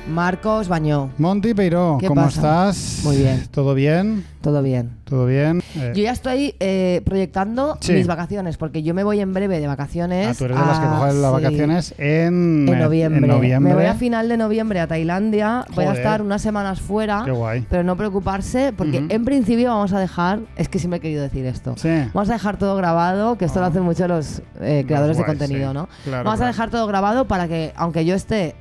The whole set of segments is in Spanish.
Marcos Bañó. Monty Peiró, ¿cómo estás? Muy bien. ¿Todo bien? Todo bien. ¿Todo bien? Yo ya estoy proyectando mis vacaciones, porque yo me voy en breve de vacaciones. Tú eres de las que cogen las vacaciones en noviembre. Me voy a final de noviembre a Tailandia. Joder. Voy a estar unas semanas fuera. Qué guay. Pero no preocuparse, porque en principio vamos a dejar, es que siempre he querido decir esto, vamos a dejar todo grabado, que esto lo hacen mucho los creadores de contenido, ¿no? Claro, vamos a dejar todo grabado para que, aunque yo esté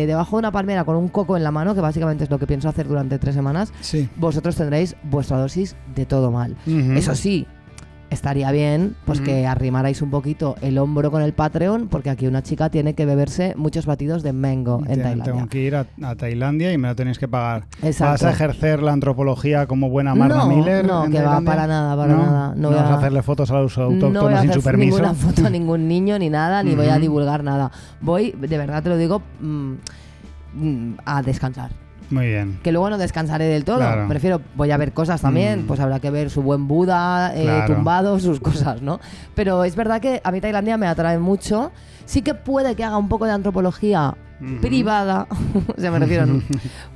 debajo de una palmera con un coco en la mano, que básicamente es lo que pienso hacer durante 3 semanas, vosotros tendréis vuestra dosis de todo mal. Eso sí, estaría bien pues que arrimarais un poquito el hombro con el Patreon, porque aquí una chica tiene que beberse muchos batidos de mango en Tailandia. Tengo que ir a Tailandia y me lo tenéis que pagar. Exacto. ¿Vas a ejercer la antropología como buena Marna Miller? No, que va, para nada. No vas a hacerle fotos a los autóctonos sin su permiso. No voy a hacer ninguna foto a ningún niño ni nada, ni voy a divulgar nada. Voy, de verdad te lo digo, a descansar. Muy bien. Que luego no descansaré del todo. Claro. Voy a ver cosas también. Pues habrá que ver su buen Buda, tumbado, sus cosas, ¿no? Pero es verdad que a mí Tailandia me atrae mucho. Sí que puede que haga un poco de antropología privada, o sea, me refiero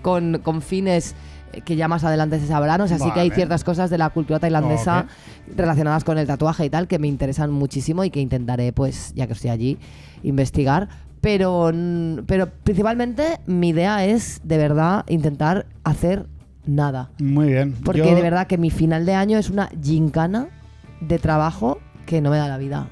con fines que ya más adelante se sabrán. O sea, sí que hay ciertas cosas de la cultura tailandesa relacionadas con el tatuaje y tal que me interesan muchísimo y que intentaré, pues, ya que estoy allí, investigar. Pero principalmente mi idea es, de verdad, intentar hacer nada. Muy bien. Porque de verdad que mi final de año es una gincana de trabajo que no me da la vida.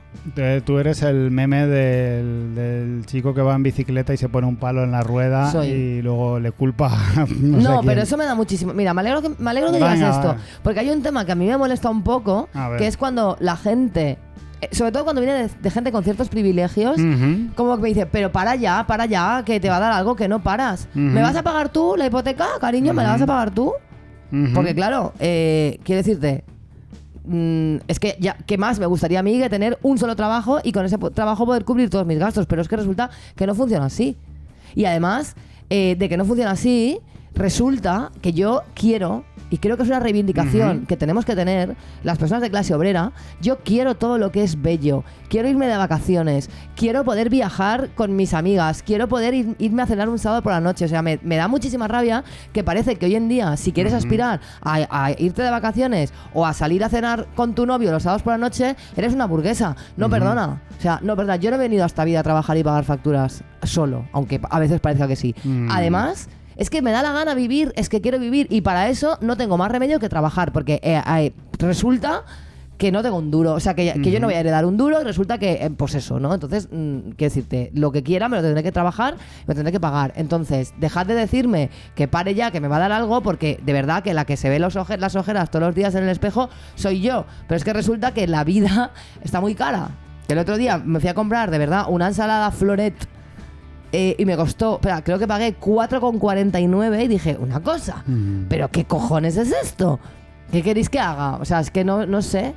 Tú eres el meme del chico que va en bicicleta y se pone un palo en la rueda y luego le culpa no, pero eso me da muchísimo. Mira, me alegro que digas esto. Porque hay un tema que a mí me molesta un poco, que es cuando la gente... Sobre todo cuando viene de gente con ciertos privilegios, como que me dice, pero para ya, que te va a dar algo que no paras. ¿Me vas a pagar tú la hipoteca, cariño? ¿Me la vas a pagar tú? Porque claro, quiero decirte, es que ya, ¿qué más me gustaría a mí que tener un solo trabajo y con ese trabajo poder cubrir todos mis gastos? Pero es que resulta que no funciona así. Y además de que no funciona así, resulta que yo quiero... Y creo que es una reivindicación que tenemos que tener las personas de clase obrera. Yo quiero todo lo que es bello. Quiero irme de vacaciones. Quiero poder viajar con mis amigas. Quiero poder irme a cenar un sábado por la noche. O sea, me da muchísima rabia que parece que hoy en día, si quieres aspirar a irte de vacaciones o a salir a cenar con tu novio los sábados por la noche, eres una burguesa. No, perdona. O sea, no, verdad. Yo no he venido a esta vida a trabajar y pagar facturas solo, aunque a veces parezca que sí. Además... Es que me da la gana vivir, es que quiero vivir y para eso no tengo más remedio que trabajar, porque resulta que no tengo un duro, o sea, que yo no voy a heredar un duro y resulta que, pues eso, ¿no? Entonces, quiero decirte, lo que quiera me lo tendré que trabajar, me tendré que pagar. Entonces, dejad de decirme que pare ya, que me va a dar algo, porque de verdad que la que se ve las ojeras todos los días en el espejo soy yo. Pero es que resulta que la vida está muy cara. El otro día me fui a comprar, de verdad, una ensalada floret y me costó, creo que pagué 4,49 y dije, una cosa, ¿pero qué cojones es esto? ¿Qué queréis que haga? O sea, es que no sé.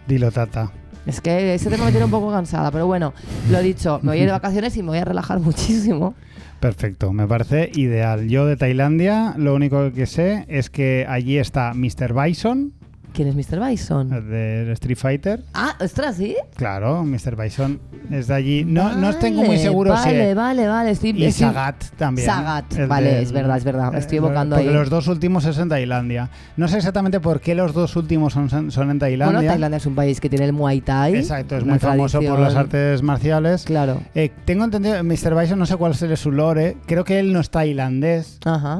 Dilo, tata. Es que ese tema me tiene un poco cansada, pero bueno, lo he dicho, me voy a ir de vacaciones y me voy a relajar muchísimo. Perfecto, me parece ideal. Yo de Tailandia lo único que sé es que allí está Mr. Bison. ¿Quién es Mr. Bison? Del Street Fighter. Ah, ostras, ¿sí? Claro, Mr. Bison es de allí. No estoy muy seguro si... Vale. Y Sagat también. Sagat, vale, es verdad. Estoy evocando porque ahí. Los dos últimos es en Tailandia. No sé exactamente por qué los dos últimos son en Tailandia. Bueno, Tailandia es un país que tiene el Muay Thai. Exacto, es muy famoso por las artes marciales. Claro. Tengo entendido, Mr. Bison, no sé cuál es su lore. Creo que él no es tailandés,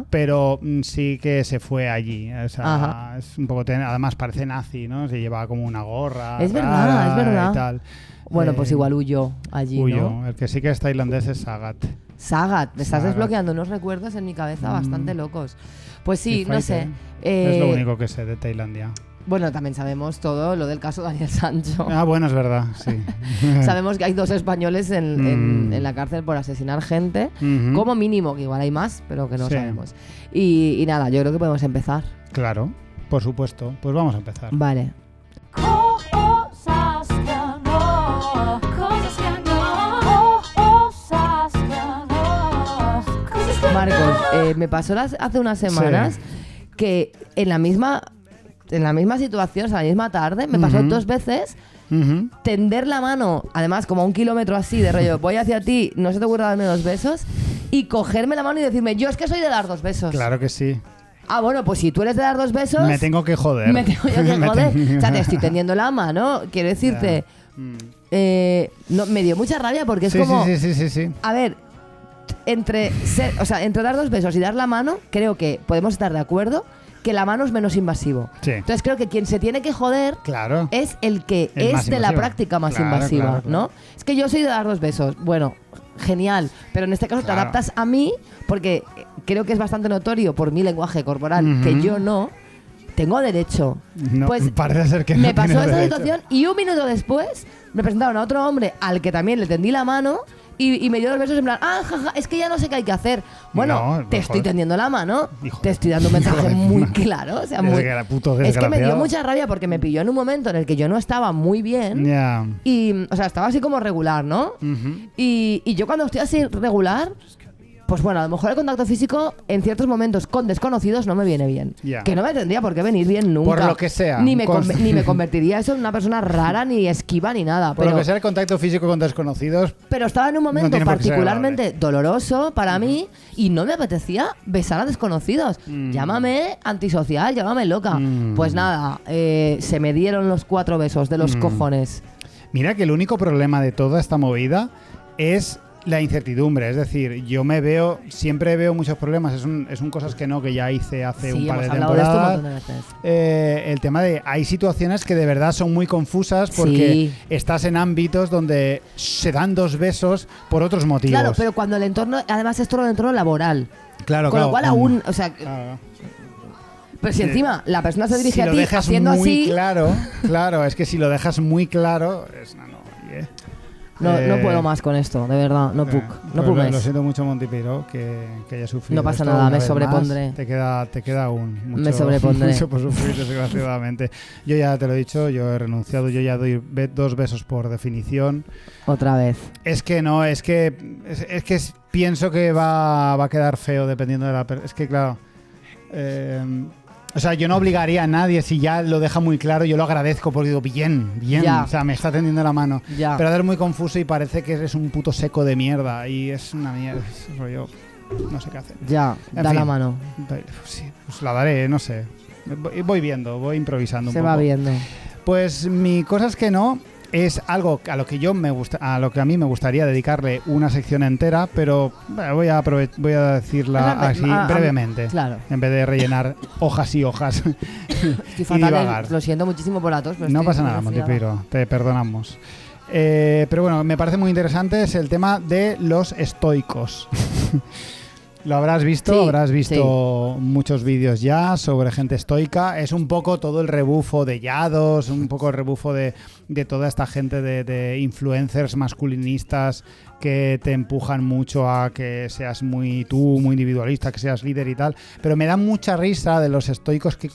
pero sí que se fue allí. O sea, es un poco... Además parece nazi, ¿no? Se llevaba como una gorra. Es verdad. Y tal. Bueno, pues igual huyó allí, ¿no? El que sí que es tailandés es Sagat. Me estás desbloqueando unos recuerdos en mi cabeza bastante locos. Pues sí, no sé. Es lo único que sé de Tailandia. Bueno, también sabemos todo lo del caso Daniel Sancho. Ah, bueno, es verdad, sí. Sabemos que hay 2 españoles en la cárcel por asesinar gente, como mínimo, que igual hay más, pero que no sabemos. Y nada, yo creo que podemos empezar. Claro, por supuesto. Pues vamos a empezar. Vale. Cosas que no, cosas que no, cosas que no, cosas que Marcos, me pasó hace unas semanas que en la misma situación, o sea, la misma tarde, me pasó 2 veces tender la mano, además como a 1 kilómetro así, de rollo, voy hacia ti, no se te ocurra darme 2 besos, y cogerme la mano y decirme, yo es que soy de dar 2 besos. Claro que sí. Ah, bueno, pues si tú eres de dar 2 besos... Me tengo que joder. Me tengo yo que joder. O sea, te estoy tendiendo la mano, quiero decirte... no, me dio mucha rabia porque es como... Sí. A ver, entre dar 2 besos y dar la mano, creo que podemos estar de acuerdo que la mano es menos invasivo. Sí. Entonces creo que quien se tiene que joder es el que es de la práctica más invasiva, ¿no? Es que yo soy de dar 2 besos. Bueno, genial, pero en este caso te adaptas a mí porque creo que es bastante notorio por mi lenguaje corporal que yo no tengo derecho. No, pues parece ser que me pasó esa situación y 1 minuto después me presentaron a otro hombre al que también le tendí la mano y me dio 2 besos en plan, jaja, es que ya no sé qué hay que hacer. Bueno, te estoy tendiendo la mano, te estoy dando un mensaje muy claro. O sea, es que me dio mucha rabia porque me pilló en un momento en el que yo no estaba muy bien. Y, o sea, estaba así como regular, ¿no? Y yo cuando estoy así regular... Pues bueno, a lo mejor el contacto físico en ciertos momentos con desconocidos no me viene bien. Que no me tendría por qué venir bien nunca. Por lo que sea. Ni me convertiría eso en una persona rara, ni esquiva, ni nada. Por lo que sea el contacto físico con desconocidos. Pero estaba en un momento particularmente doloroso para mí y no me apetecía besar a desconocidos. Llámame antisocial, llámame loca. Pues nada, se me dieron los 4 besos de los cojones. Mira que el único problema de toda esta movida es... la incertidumbre, es decir, yo siempre veo muchos problemas, es un cosas que ya hice hace un par de temporadas. De esto un montón de veces. El tema de, hay situaciones que de verdad son muy confusas porque estás en ámbitos donde se dan 2 besos por otros motivos. Claro, pero cuando el entorno, además es todo el entorno laboral. Claro, con lo cual aún, o sea... Pero si encima la persona se dirige a ti haciendo así... Claro, es que si lo dejas muy claro... No puedo más con esto, de verdad, no puc. Lo siento mucho, Montipiro, que haya sufrido. No pasa nada, me sobrepondré. Te queda aún mucho, me sobrepondré. Mucho por sufrir, desgraciadamente. Yo ya te lo he dicho, yo he renunciado, yo ya doy 2 besos por definición. Otra vez. Es que no, es que pienso que va a quedar feo dependiendo de la persona. Es que claro... o sea, yo no obligaría a nadie, si ya lo deja muy claro, yo lo agradezco porque digo, bien, o sea, me está tendiendo la mano. Pero es muy confuso y parece que eres un puto seco de mierda y es una mierda, es rollo, no sé qué hacer. Da la mano. Sí, pues la daré, no sé. Voy viendo, voy improvisando un poco. Se va viendo. Pues mi cosa es que no... es algo a lo que a mí me gustaría dedicarle una sección entera, pero voy a decirla así brevemente, en vez de rellenar hojas y hojas. Estoy fatal, lo siento muchísimo por la tos. No pasa nada, Montipiro, te perdonamos. Pero bueno, me parece muy interesante es el tema de los estoicos. Lo habrás visto muchos vídeos ya sobre gente estoica. Es un poco todo el rebufo de Yados, un poco el rebufo de toda esta gente de influencers masculinistas que te empujan mucho a que seas muy individualista, que seas líder y tal. Pero me da mucha risa de los estoicos que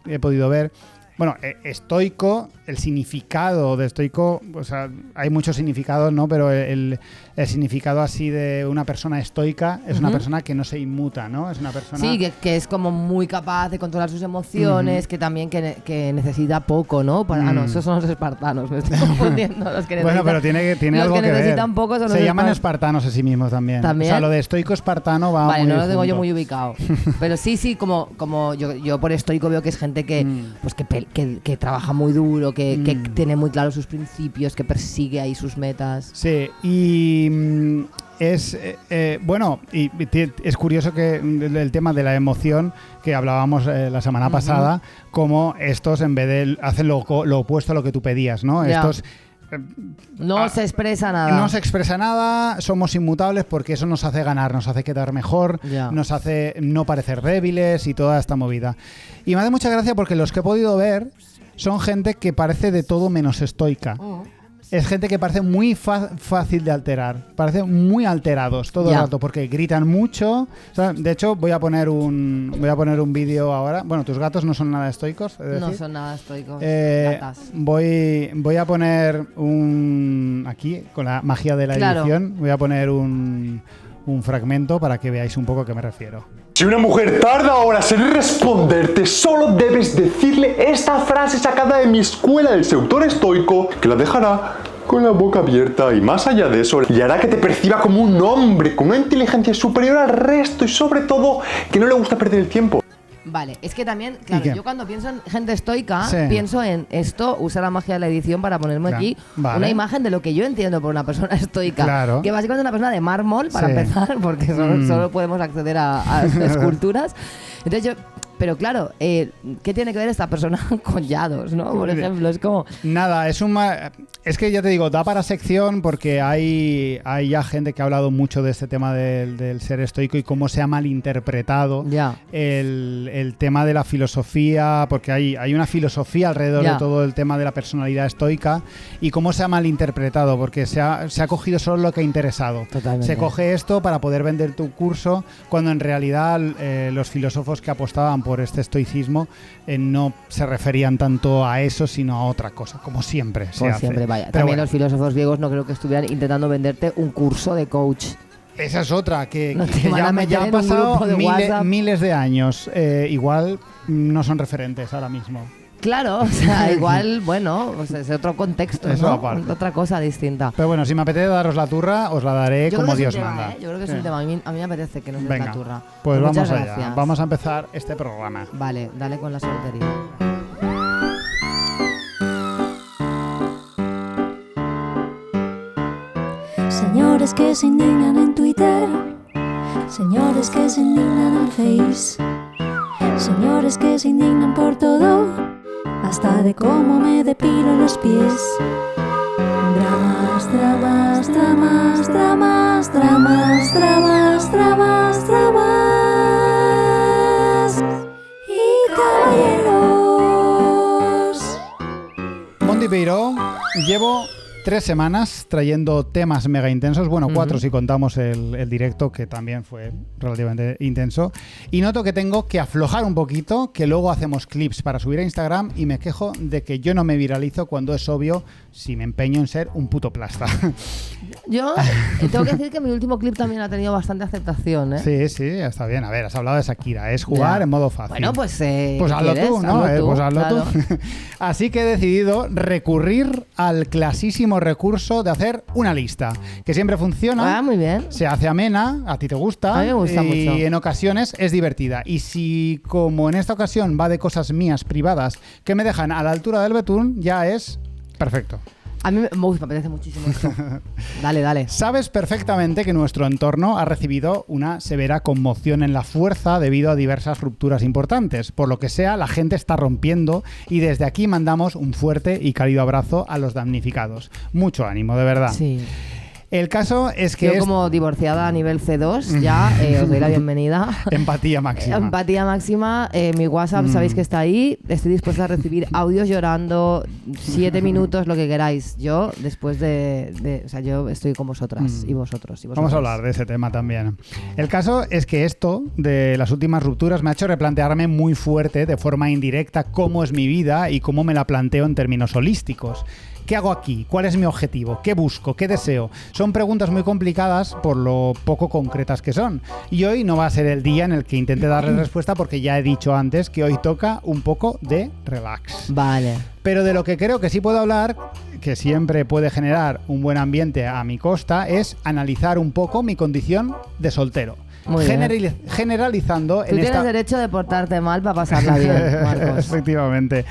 he podido ver. Bueno, estoico, el significado de estoico, o sea, hay muchos significados, ¿no? Pero el significado así de una persona estoica es una persona que no se inmuta, ¿no? Es una persona... Sí, que es como muy capaz de controlar sus emociones, que también que necesita poco, ¿no? No, esos son los espartanos, me estoy confundiendo. Los que bueno, pero tiene algo que ver. Necesitan poco son se llaman espartanos a sí mismos también. O sea, lo de estoico espartano va vale, muy no lo tengo junto. yo muy ubicado. Pero sí, como yo por estoico veo que es gente que pues que trabaja muy duro, que tiene muy claro sus principios, que persigue ahí sus metas. Sí, y es bueno, y es curioso que el tema de la emoción que hablábamos la semana pasada, como estos en vez de hacen lo opuesto a lo que tú pedías, ¿no? Ya. Estos no se expresa nada. No se expresa nada, somos inmutables porque eso nos hace ganar, nos hace quedar mejor, nos hace no parecer débiles y toda esta movida. Y me hace mucha gracia porque los que he podido ver son gente que parece de todo menos estoica. Es gente que parece muy fácil de alterar. Parece muy alterados todo el rato porque gritan mucho. O sea, de hecho, voy a poner un vídeo ahora. Bueno, tus gatos no son nada estoicos. No son nada estoicos. Gatas. Voy a poner aquí, con la magia de la edición, voy a poner un un fragmento para que veáis un poco a qué me refiero. Si una mujer tarda horas en responderte, solo debes decirle esta frase sacada de mi escuela del seductor estoico, que la dejará con la boca abierta y más allá de eso, le hará que te perciba como un hombre con una inteligencia superior al resto y sobre todo que no le gusta perder el tiempo. Vale, es que también, claro, yo cuando pienso en gente estoica, pienso en esto, usar la magia de la edición para ponerme aquí una imagen de lo que yo entiendo por una persona estoica, que básicamente es una persona de mármol, para empezar, porque solo podemos acceder a esculturas. Entonces pero claro, ¿qué tiene que ver esta persona con Yados, no? Por ejemplo, es como... Nada, es que ya te digo, da para sección porque hay ya gente que ha hablado mucho de este tema del ser estoico y cómo se ha malinterpretado el tema de la filosofía, porque hay una filosofía alrededor de todo el tema de la personalidad estoica y cómo se ha malinterpretado, porque se ha cogido solo lo que ha interesado. Totalmente. Se coge esto para poder vender tu curso, cuando en realidad los filósofos que apostaban por este estoicismo no se referían tanto a eso, sino a otra cosa, como siempre se hace. Siempre, vaya. También los filósofos griegos no creo que estuvieran intentando venderte un curso de coach. Esa es otra, que ya han pasado miles de años. Igual no son referentes ahora mismo. Claro, o sea, igual, bueno, pues es otro contexto, eso ¿no? Aparte. Otra cosa distinta. Pero bueno, si me apetece daros la turra, os la daré como Dios manda. Yo creo que es un tema. A mí me apetece que nos des la turra. Pues muchas vamos allá. gracias. Vamos a empezar este programa. Vale, dale con la soltería. Señores que se indignan en Twitter, señores que se indignan en Face, señores que se indignan por todo, hasta de cómo me depilo los pies. Dramas, dramas, dramas, dramas, dramas, dramas, dramas, dramas y caballeros. Monty Peiró, llevo 3 semanas trayendo temas mega intensos, bueno, 4 si contamos el directo, que también fue relativamente intenso, y noto que tengo que aflojar un poquito, que luego hacemos clips para subir a Instagram y me quejo de que yo no me viralizo cuando es obvio si me empeño en ser un puto plasta. Yo tengo que decir que mi último clip también ha tenido bastante aceptación, ¿eh? Sí, está bien. A ver, has hablado de Shakira, es jugar en modo fácil. Bueno, pues hazlo tú, ¿no? Pues hazlo claro. tú. Así que he decidido recurrir al clasísimo recurso de hacer una lista, que siempre funciona. Muy bien. Se hace amena, a ti te gusta. A mí me gusta mucho. Y en ocasiones es divertida. Y si, como en esta ocasión, va de cosas mías privadas que me dejan a la altura del betún, ya es perfecto. A mí me apetece muchísimo esto. Dale. Sabes perfectamente que nuestro entorno ha recibido una severa conmoción en la fuerza debido a diversas rupturas importantes. Por lo que sea, la gente está rompiendo y desde aquí mandamos un fuerte y cálido abrazo a los damnificados. Mucho ánimo, de verdad. Sí. El caso es que... Yo como divorciada a nivel C2 ya os doy la bienvenida. Empatía máxima. Empatía máxima. Mi WhatsApp sabéis que está ahí. Estoy dispuesta a recibir audios llorando, 7 minutos, lo que queráis. Yo, después o sea, yo estoy con vosotras y vosotros. Vamos a hablar de ese tema también. El caso es que esto de las últimas rupturas me ha hecho replantearme muy fuerte, de forma indirecta, cómo es mi vida y cómo me la planteo en términos holísticos. ¿Qué hago aquí? ¿Cuál es mi objetivo? ¿Qué busco? ¿Qué deseo? Son preguntas muy complicadas por lo poco concretas que son. Y hoy no va a ser el día en el que intente darle respuesta, porque ya he dicho antes que hoy toca un poco de relax. Vale. Pero de lo que creo que sí puedo hablar, que siempre puede generar un buen ambiente a mi costa, es analizar un poco mi condición de soltero. Generalizando Tú tienes derecho de portarte mal para pasarla bien, Marcos. Efectivamente.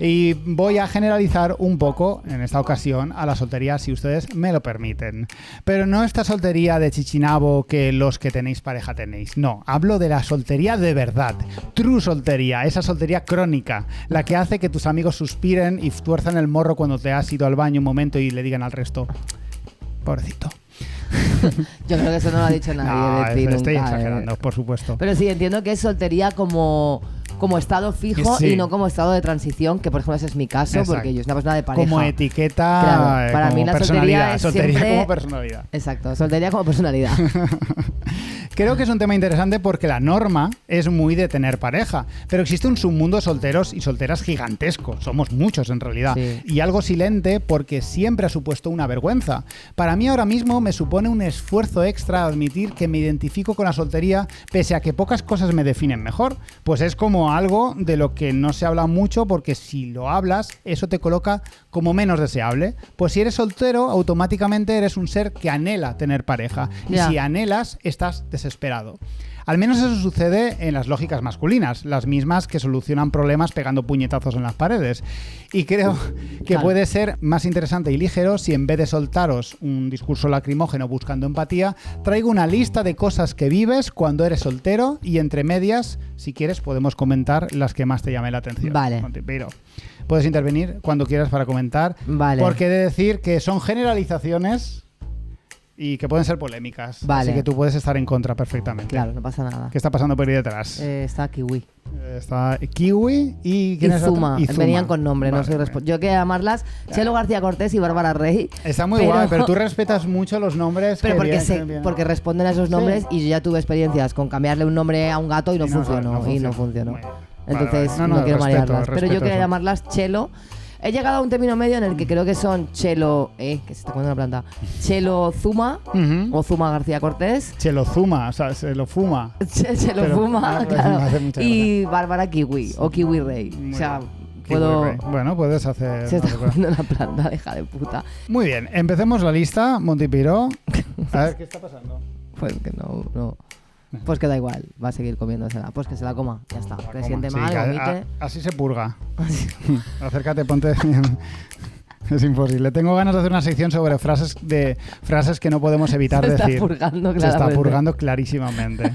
Y voy a generalizar un poco, en esta ocasión, a la soltería, si ustedes me lo permiten. Pero no esta soltería de chichinabo que los que tenéis pareja tenéis. No, hablo de la soltería de verdad. True soltería, esa soltería crónica, la que hace que tus amigos suspiren y tuerzan el morro cuando te has ido al baño un momento y le digan al resto: pobrecito. Yo creo que eso no lo ha dicho nadie de ti nunca. Estoy exagerando, por supuesto. Pero sí, entiendo que es soltería como estado fijo y no como estado de transición, que por ejemplo ese es mi caso. Exacto. Porque yo soy una persona de pareja. Como etiqueta, claro, para como mí la soltería es soltería siempre... como personalidad. Exacto, soltería como personalidad. Creo que es un tema interesante porque la norma es muy de tener pareja, pero existe un submundo de solteros y solteras gigantesco. Somos muchos en realidad. Sí. Y algo silente porque siempre ha supuesto una vergüenza. Para mí ahora mismo me supone un esfuerzo extra admitir que me identifico con la soltería pese a que pocas cosas me definen mejor. Pues es como algo de lo que no se habla mucho porque si lo hablas, eso te coloca como menos deseable. Pues si eres soltero, automáticamente eres un ser que anhela tener pareja. Y si anhelas, estás desesperado. Al menos eso sucede en las lógicas masculinas, las mismas que solucionan problemas pegando puñetazos en las paredes. Y creo que puede ser más interesante y ligero si en vez de soltaros un discurso lacrimógeno buscando empatía, traigo una lista de cosas que vives cuando eres soltero y entre medias, si quieres, podemos comentar las que más te llamen la atención. Vale. Pero puedes intervenir cuando quieras para comentar, porque he de decir que son generalizaciones y que pueden ser polémicas. Así que tú puedes estar en contra perfectamente. Claro, no pasa nada. ¿Qué está pasando por ahí detrás? Está Kiwi. Está Kiwi y... ¿quién es Zuma. Zuma. Venían con nombre, no soy yo quería llamarlas Chelo García Cortés y Bárbara Rey. Está muy guay, pero tú respetas mucho los nombres. Pero porque responden a esos nombres y yo ya tuve experiencias con cambiarle un nombre a un gato y no funcionó. Entonces no quiero marearlas. Pero yo quería llamarlas Chelo. He llegado a un término medio en el que creo que son Chelo... que se está comiendo una planta. Chelo Zuma o Zuma García Cortés. Chelo Zuma, o sea, se lo fuma. Chelo Fuma, claro. Y Bárbara Kiwi o Kiwi Rey. O sea, puedo... Bueno, puedes hacer... Se está comiendo una planta, hija de puta. Muy bien, empecemos la lista, Montipiro. A ver, ¿qué está pasando? Pues que no... Pues que da igual, va a seguir comiéndosela. Pues que se la coma, ya está. Que siente mal, vomite. Así se purga. Acércate, ponte... Es imposible. Tengo ganas de hacer una sección sobre frases que no podemos evitar decir. Se está purgando claramente. Se está purgando clarísimamente.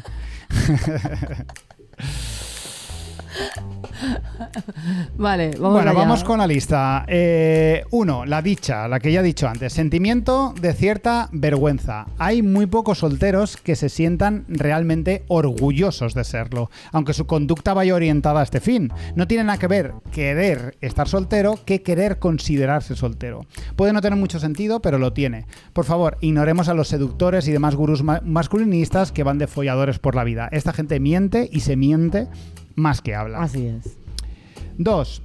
Vale, vamos con la lista. 1. La dicha, la que ya he dicho antes. Sentimiento de cierta vergüenza. Hay muy pocos solteros que se sientan realmente orgullosos de serlo, aunque su conducta vaya orientada a este fin. No tiene nada que ver querer estar soltero que querer considerarse soltero. Puede no tener mucho sentido, pero lo tiene. Por favor, ignoremos a los seductores y demás gurús masculinistas que van de folladores por la vida. Esta gente miente y se miente más que habla. Así es. 2.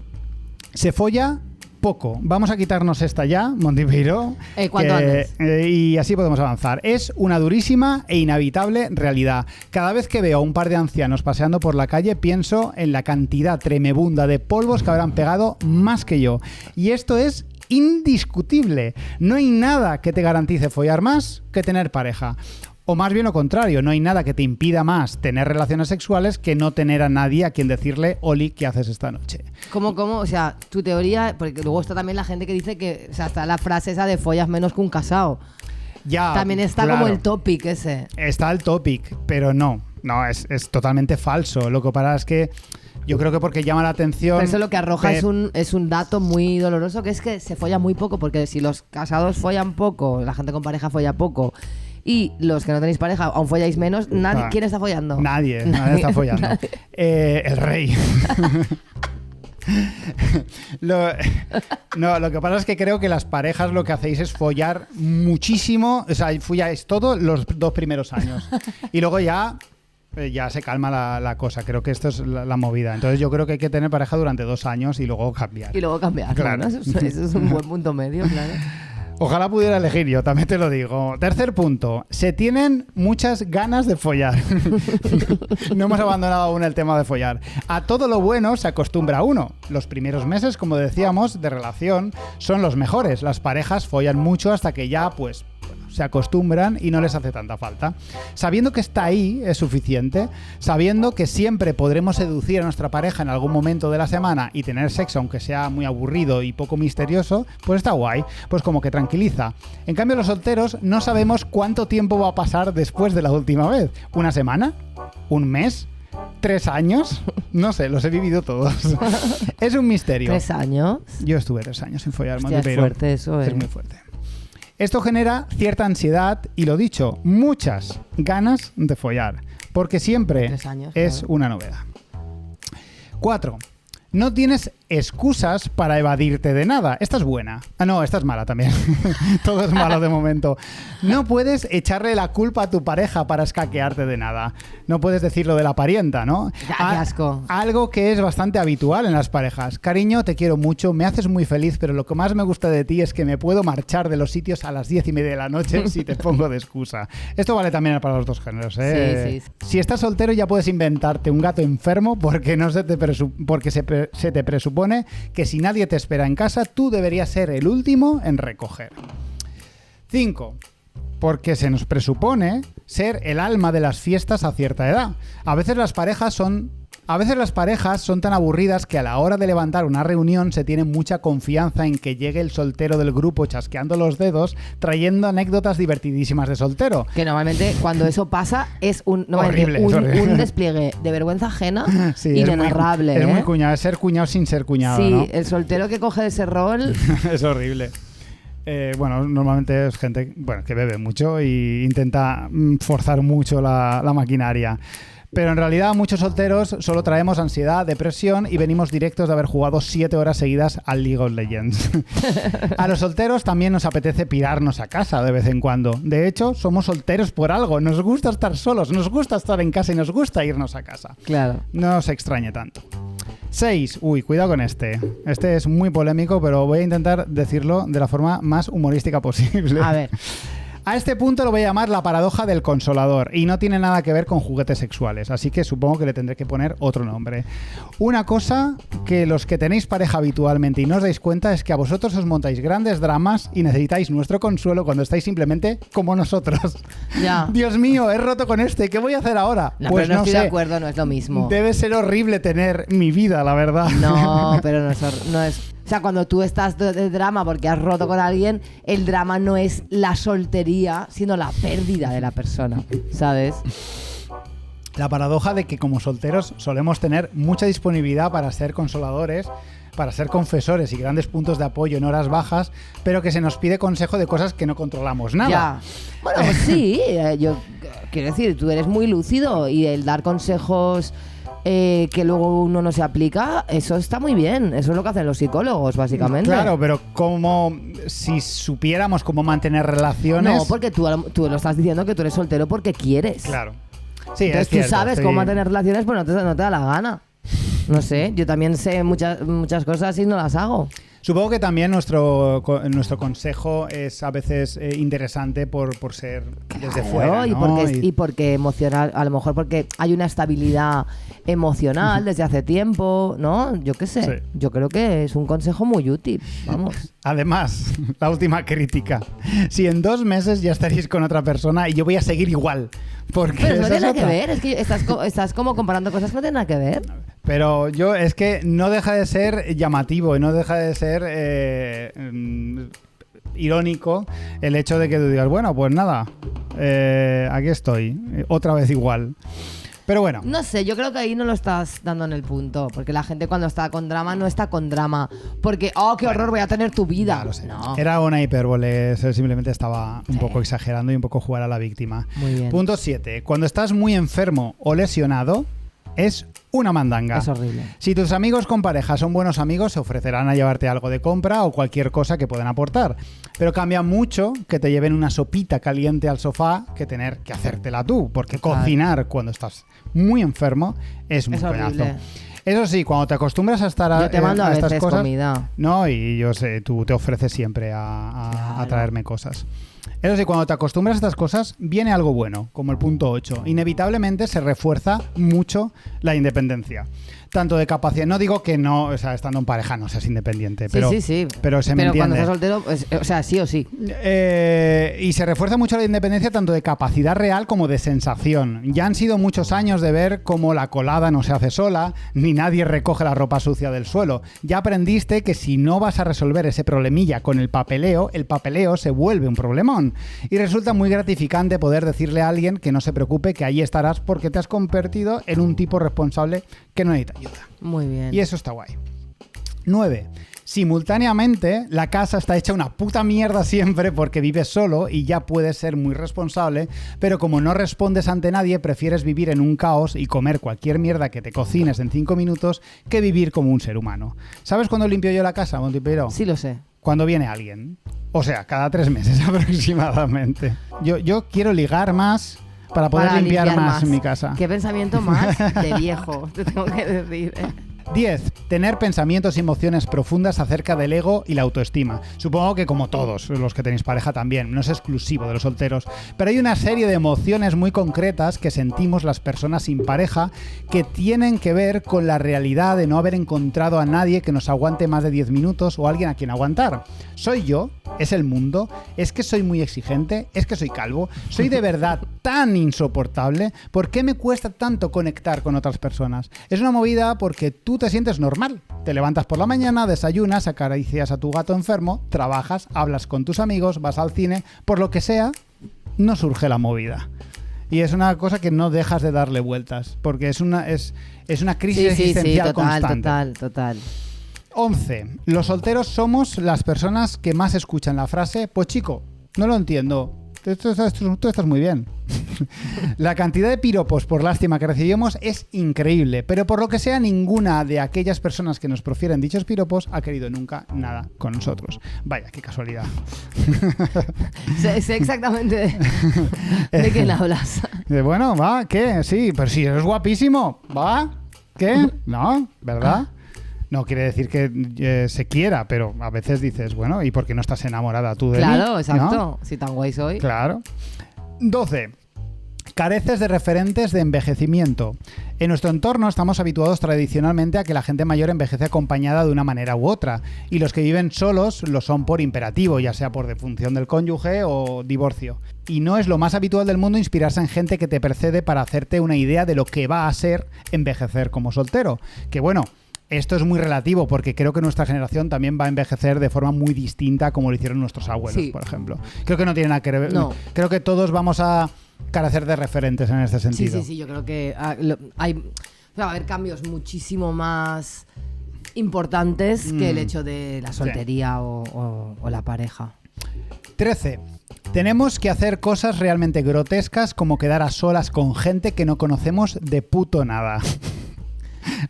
Se folla poco. Vamos a quitarnos esta ya, Montipiro. ¿Cuánto antes? Y así podemos avanzar. Es una durísima e inevitable realidad. Cada vez que veo a un par de ancianos paseando por la calle, pienso en la cantidad tremebunda de polvos que habrán pegado más que yo. Y esto es indiscutible. No hay nada que te garantice follar más que tener pareja. O más bien lo contrario, no hay nada que te impida más tener relaciones sexuales que no tener a nadie a quien decirle, Oli, ¿qué haces esta noche? ¿Cómo? O sea, tu teoría, porque luego está también la gente que dice que, o sea, está la frase esa de follas menos que un casado. Ya, también está claro, como el topic ese. Está el topic, pero no, es totalmente falso. Lo que pasa es que yo creo que porque llama la atención... Pero eso lo que arroja es un dato muy doloroso, que es que se folla muy poco, porque si los casados follan poco, la gente con pareja folla poco, y los que no tenéis pareja aún folláis menos, ¿quién está follando? Nadie está follando. El rey. Lo que pasa es que creo que las parejas lo que hacéis es follar muchísimo, o sea, folláis todo los 2 primeros años. Y luego ya se calma la cosa. Creo que esto es la movida. Entonces yo creo que hay que tener pareja durante 2 años y luego cambiar. Claro. ¿No? Eso es un buen punto medio, claro. Ojalá pudiera elegir yo, también te lo digo. Tercer punto. Se tienen muchas ganas de follar. No hemos abandonado aún el tema de follar. A todo lo bueno se acostumbra uno. Los primeros meses, como decíamos, de relación son los mejores. Las parejas follan mucho hasta que ya, pues, se acostumbran y no les hace tanta falta. Sabiendo que está ahí es suficiente, sabiendo que siempre podremos seducir a nuestra pareja en algún momento de la semana y tener sexo aunque sea muy aburrido y poco misterioso, pues está guay, pues como que tranquiliza. En cambio los solteros no sabemos cuánto tiempo va a pasar después de la última vez. ¿Una semana? ¿Un mes? 3 años, no sé, los he vivido todos. Es un misterio. ¿3 años? Yo estuve 3 años sin follar, Hostia, es fuerte eso, Es muy fuerte. Esto genera cierta ansiedad y, lo dicho, muchas ganas de follar, porque siempre 3 años, es una novedad. 4. No tienes excusas para evadirte de nada. Esta es buena. Ah, no, esta es mala también. Todo es malo de momento. No puedes echarle la culpa a tu pareja para escaquearte de nada. No puedes decir lo de la parienta, ¿no? ¡Qué asco! Algo que es bastante habitual en las parejas. Cariño, te quiero mucho, me haces muy feliz, pero lo que más me gusta de ti es que me puedo marchar de los sitios a las 10:30 de la noche si te pongo de excusa. Esto vale también para los dos géneros, ¿eh? Sí. Si estás soltero ya puedes inventarte un gato enfermo porque se te presupone que si nadie te espera en casa, tú deberías ser el último en recoger. 5. Porque se nos presupone ser el alma de las fiestas a cierta edad. A veces las parejas son tan aburridas que a la hora de levantar una reunión se tiene mucha confianza en que llegue el soltero del grupo chasqueando los dedos, trayendo anécdotas divertidísimas de soltero. Que normalmente cuando eso pasa es un despliegue de vergüenza ajena inenarrable. Es muy cuñado, es ser cuñado sin ser cuñado. Sí, ¿no? el soltero que coge ese rol es horrible. Normalmente es gente que bebe mucho e intenta forzar mucho la maquinaria. Pero en realidad muchos solteros solo traemos ansiedad, depresión y venimos directos de haber jugado 7 horas seguidas al League of Legends. A los solteros también nos apetece pirarnos a casa de vez en cuando. De hecho, somos solteros por algo. Nos gusta estar solos, nos gusta estar en casa y nos gusta irnos a casa. Claro. No os extrañe tanto. 6. Cuidado con este. Este es muy polémico, pero voy a intentar decirlo de la forma más humorística posible. A ver. A este punto lo voy a llamar la paradoja del consolador y no tiene nada que ver con juguetes sexuales, así que supongo que le tendré que poner otro nombre. Una cosa que los que tenéis pareja habitualmente y no os dais cuenta es que a vosotros os montáis grandes dramas y necesitáis nuestro consuelo cuando estáis simplemente como nosotros. Ya. Dios mío, he roto con este, ¿qué voy a hacer ahora? No, pues no estoy de acuerdo, no es lo mismo. Debe ser horrible tener mi vida, la verdad. No, pero no es... O sea, cuando tú estás de drama porque has roto con alguien, el drama no es la soltería, sino la pérdida de la persona, ¿sabes? La paradoja de que como solteros solemos tener mucha disponibilidad para ser consoladores, para ser confesores y grandes puntos de apoyo en horas bajas, pero que se nos pide consejo de cosas que no controlamos nada. Ya. Bueno, sí, yo quiero decir, tú eres muy lúcido y el dar consejos... que luego uno no se aplica, eso está muy bien. Eso es lo que hacen los psicólogos, básicamente. Claro, pero como si supiéramos cómo mantener relaciones... No, porque tú lo estás diciendo que tú eres soltero porque quieres. Claro. Sí, entonces es cierto, tú sabes cómo mantener relaciones, pues no te da la gana. No sé, yo también sé muchas cosas y no las hago. Supongo que también nuestro consejo es a veces interesante por ser desde fuera, ¿no? y porque emocional, a lo mejor porque hay una estabilidad emocional desde hace tiempo, ¿no? Yo qué sé. Sí. Yo creo que es un consejo muy útil, vamos. Además, la última crítica. Si en 2 meses ya estaréis con otra persona y yo voy a seguir igual. Porque pero no tiene nada que ver, es que estás como comparando cosas que no tienen nada que ver. Pero es que no deja de ser llamativo y no deja de ser irónico el hecho de que tú digas, bueno, pues nada, aquí estoy, otra vez igual. Pero bueno. No sé, yo creo que ahí no lo estás dando en el punto. Porque la gente cuando está con drama no está con drama. Porque, qué horror, voy a tener tu vida. Lo sé. No. Era una hipérbole. Simplemente estaba un poco exagerando y un poco jugar a la víctima. Muy bien. Punto 7. Cuando estás muy enfermo o lesionado, es una mandanga. Es horrible. Si tus amigos con pareja son buenos amigos, se ofrecerán a llevarte algo de compra o cualquier cosa que puedan aportar. Pero cambia mucho que te lleven una sopita caliente al sofá que tener que hacértela tú, porque cocinar cuando estás muy enfermo es muy pedazo. Eso sí, cuando te acostumbras a estar yo te mando a estas veces cosas, comida. No, y yo sé, tú te ofreces siempre a traerme cosas. Eso sí, cuando te acostumbras a estas cosas, viene algo bueno, como el punto 8. Inevitablemente se refuerza mucho la independencia. Tanto de capacidad, no digo que no, o sea, estando en pareja no seas independiente, pero, sí. pero se me entiende. Pero cuando estás soltero, pues, o sea, sí o sí. Y se refuerza mucho la independencia tanto de capacidad real como de sensación. Ya han sido muchos años de ver cómo la colada no se hace sola, ni nadie recoge la ropa sucia del suelo. Ya aprendiste que si no vas a resolver ese problemilla con el papeleo se vuelve un problemón. Y resulta muy gratificante poder decirle a alguien que no se preocupe, que ahí estarás porque te has convertido en un tipo responsable que no necesita ayuda. Muy bien. Y eso está guay. 9. Simultáneamente, la casa está hecha una puta mierda siempre porque vives solo y ya puedes ser muy responsable, pero como no respondes ante nadie, prefieres vivir en un caos y comer cualquier mierda que te cocines en 5 minutos que vivir como un ser humano. ¿Sabes cuándo limpio yo la casa, Montipiro? Sí, lo sé. Cuando viene alguien. O sea, cada 3 meses aproximadamente. Yo quiero ligar más para poder limpiar más mi casa. Qué pensamiento más de viejo, te tengo que decir. 10. Tener pensamientos y emociones profundas acerca del ego y la autoestima. Supongo que como todos los que tenéis pareja también, no es exclusivo de los solteros, pero hay una serie de emociones muy concretas que sentimos las personas sin pareja que tienen que ver con la realidad de no haber encontrado a nadie que nos aguante más de 10 minutos o alguien a quien aguantar. ¿Soy yo? ¿Es el mundo? ¿Es que soy muy exigente? ¿Es que soy calvo? ¿Soy de verdad tan insoportable? ¿Por qué me cuesta tanto conectar con otras personas? Es una movida porque tú te sientes normal. Te levantas por la mañana, desayunas, acaricias a tu gato enfermo, trabajas, hablas con tus amigos, vas al cine, por lo que sea, no surge la movida. Y es una cosa que no dejas de darle vueltas, porque es una crisis existencial constante. Total. 11. Los solteros somos las personas que más escuchan la frase pues chico, no lo entiendo, tú estás muy bien. La cantidad de piropos por lástima que recibimos es increíble, pero por lo que sea ninguna de aquellas personas que nos profieren dichos piropos ha querido nunca nada con nosotros. Vaya, qué casualidad. Sé exactamente de quién hablas. Bueno, va, ¿qué? Sí, pero si eres guapísimo, ¿va? ¿Qué? No, ¿verdad? No quiere decir que se quiera, pero a veces dices, bueno, ¿y por qué no estás enamorada tú de mí? Claro, exacto. ¿No? Si tan guay soy. Claro. 12. Careces de referentes de envejecimiento. En nuestro entorno estamos habituados tradicionalmente a que la gente mayor envejece acompañada de una manera u otra, y los que viven solos lo son por imperativo, ya sea por defunción del cónyuge o divorcio. Y no es lo más habitual del mundo inspirarse en gente que te precede para hacerte una idea de lo que va a ser envejecer como soltero. Que bueno, esto es muy relativo porque creo que nuestra generación también va a envejecer de forma muy distinta como lo hicieron nuestros abuelos, por ejemplo. Creo que no tiene nada que ver. No. Creo que todos vamos a carecer de referentes en este sentido. Sí, yo creo que va a haber cambios muchísimo más importantes que el hecho de la soltería o la pareja. 13. Tenemos que hacer cosas realmente grotescas como quedar a solas con gente que no conocemos de puto nada.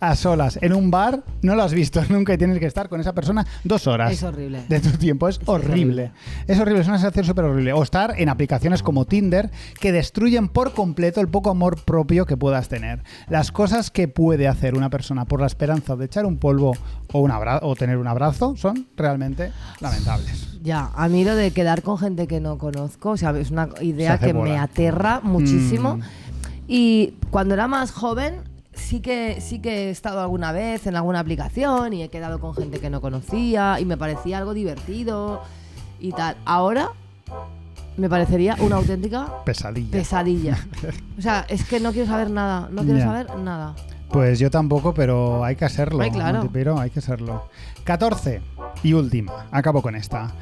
A solas, en un bar, no lo has visto nunca y tienes que estar con esa persona 2 horas. Es horrible. De tu tiempo, es horrible. Es horrible, es una sensación súper horrible. O estar en aplicaciones como Tinder que destruyen por completo el poco amor propio que puedas tener. Las cosas que puede hacer una persona por la esperanza de echar un polvo o tener un abrazo son realmente lamentables. Ya, a mí lo de quedar con gente que no conozco, o sea, es una idea que me aterra muchísimo. Y cuando era más joven sí que he estado alguna vez en alguna aplicación y he quedado con gente que no conocía y me parecía algo divertido y tal. Ahora me parecería una auténtica pesadilla. O sea, es que no quiero saber nada, saber nada. Pues yo tampoco, pero hay que hacerlo. Ay, claro. Pero hay que hacerlo. 14 y última, acabo con esta.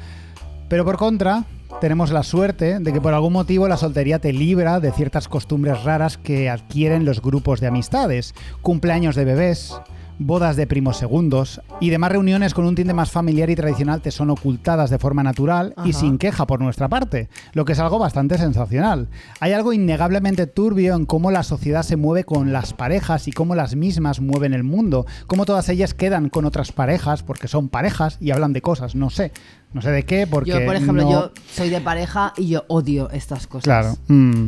Pero por contra, tenemos la suerte de que por algún motivo la soltería te libra de ciertas costumbres raras que adquieren los grupos de amistades, cumpleaños de bebés, bodas de primos segundos y demás reuniones con un tinte más familiar y tradicional te son ocultadas de forma natural y sin queja por nuestra parte, lo que es algo bastante sensacional. Hay algo innegablemente turbio en cómo la sociedad se mueve con las parejas y cómo las mismas mueven el mundo, cómo todas ellas quedan con otras parejas porque son parejas y hablan de cosas, no sé de qué, porque yo, por ejemplo, yo soy de pareja y yo odio estas cosas. Claro.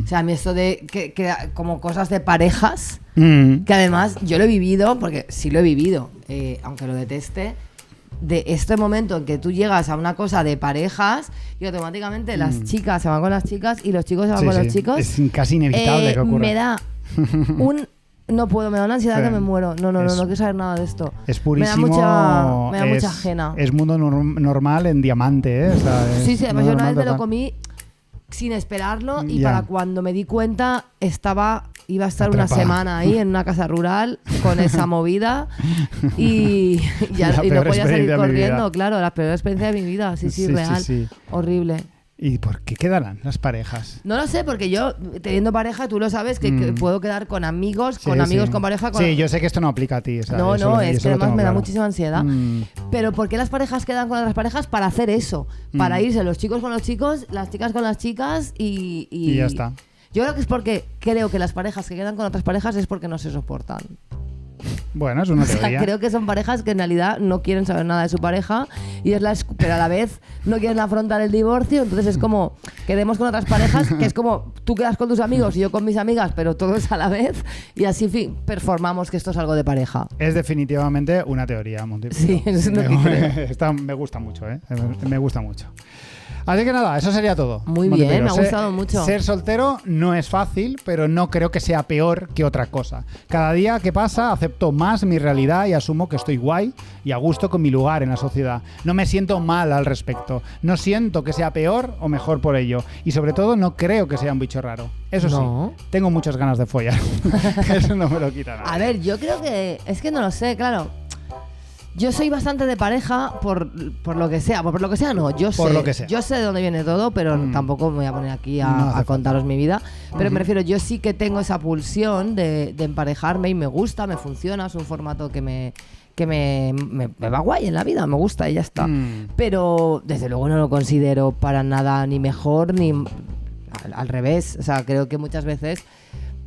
O sea, a mí esto de que como cosas de parejas, que además yo lo he vivido, porque sí lo he vivido, aunque lo deteste, de este momento en que tú llegas a una cosa de parejas y automáticamente las chicas se van con las chicas y los chicos se van con los chicos. Es casi inevitable que ocurra. Me da no puedo, me da una ansiedad que me muero. No quiero saber nada de esto. Es purísimo. Me da mucha ajena. Es mundo normal en diamante, ¿eh? O sea, sí, además yo una vez me lo comí sin esperarlo y para cuando me di cuenta iba a estar atrapada. Una semana ahí en una casa rural con esa movida y no podía salir corriendo, claro, la peor experiencia de mi vida, sí, real, sí. Horrible. ¿Y por qué quedarán las parejas? No lo sé, porque yo, teniendo pareja, tú lo sabes, que puedo quedar con amigos, con pareja. Sí, yo sé que esto no aplica a ti. Es que además me da muchísima ansiedad. Pero ¿por qué las parejas quedan con otras parejas? Para hacer eso. Para irse los chicos con los chicos, las chicas con las chicas y ya está. Yo creo que es porque creo que las parejas que quedan con otras parejas es porque no se soportan. Bueno, es una teoría. O sea, creo que son parejas que en realidad no quieren saber nada de su pareja pero a la vez no quieren afrontar el divorcio, entonces es como quedemos con otras parejas, que es como tú quedas con tus amigos y yo con mis amigas, pero todo es a la vez y así performamos que esto es algo de pareja. Es definitivamente una teoría, Monty. Sí, es lo que creo. Me gusta mucho, me gusta mucho. Así que nada, eso sería todo. Muy bien, me ha gustado mucho. Ser soltero no es fácil, pero no creo que sea peor que otra cosa. Cada día que pasa acepto más mi realidad y asumo que estoy guay y a gusto con mi lugar en la sociedad. No me siento mal al respecto. No siento que sea peor o mejor por ello. Y sobre todo no creo que sea un bicho raro. Eso sí, tengo muchas ganas de follar. Eso no me lo quita nada. A ver, yo creo que... Es que no lo sé, claro. Yo soy bastante de pareja por lo que sea. Por lo que sea, no. Yo sé de dónde viene todo, pero tampoco me voy a poner aquí a contaros mi vida. Pero me refiero, yo sí que tengo esa pulsión de emparejarme y me gusta, me funciona. Es un formato que me va guay en la vida, me gusta y ya está. Pero desde luego no lo considero para nada ni mejor ni al revés. O sea, creo que muchas veces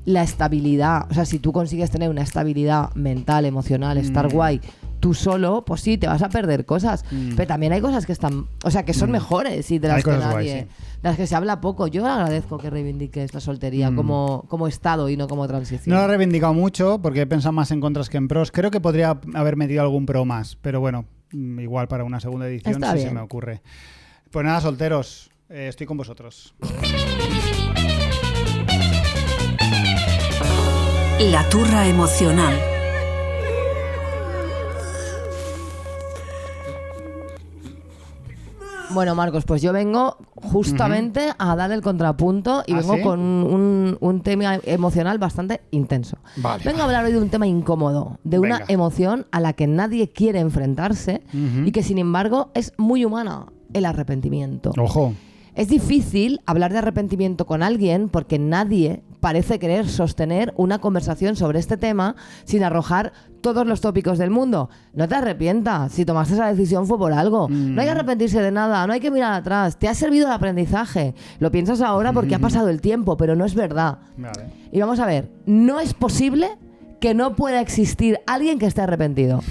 la estabilidad, o sea, si tú consigues tener una estabilidad mental, emocional, estar guay tú solo, pues sí, te vas a perder cosas. Pero también hay cosas que están, o sea, que son mejores y de las que nadie, guay, sí, de las que se habla poco. Yo agradezco que reivindiques la soltería como estado y no como transición. No lo he reivindicado mucho porque he pensado más en contras que en pros. Creo que podría haber metido algún pro más, pero bueno, igual para una segunda edición sí se me ocurre. Pues nada, solteros, estoy con vosotros. La turra emocional. Bueno, Marcos, pues yo vengo justamente a dar el contrapunto y vengo con un tema emocional bastante intenso. Vengo a hablar hoy de un tema incómodo, de una emoción a la que nadie quiere enfrentarse y que sin embargo es muy humana, el arrepentimiento. Ojo. Es difícil hablar de arrepentimiento con alguien porque nadie parece querer sostener una conversación sobre este tema sin arrojar todos los tópicos del mundo. No te arrepientas, si tomaste esa decisión fue por algo. No hay que arrepentirse de nada, no hay que mirar atrás. Te ha servido de aprendizaje. Lo piensas ahora porque ha pasado el tiempo, pero no es verdad. Vale. Y vamos a ver, no es posible que no pueda existir alguien que esté arrepentido.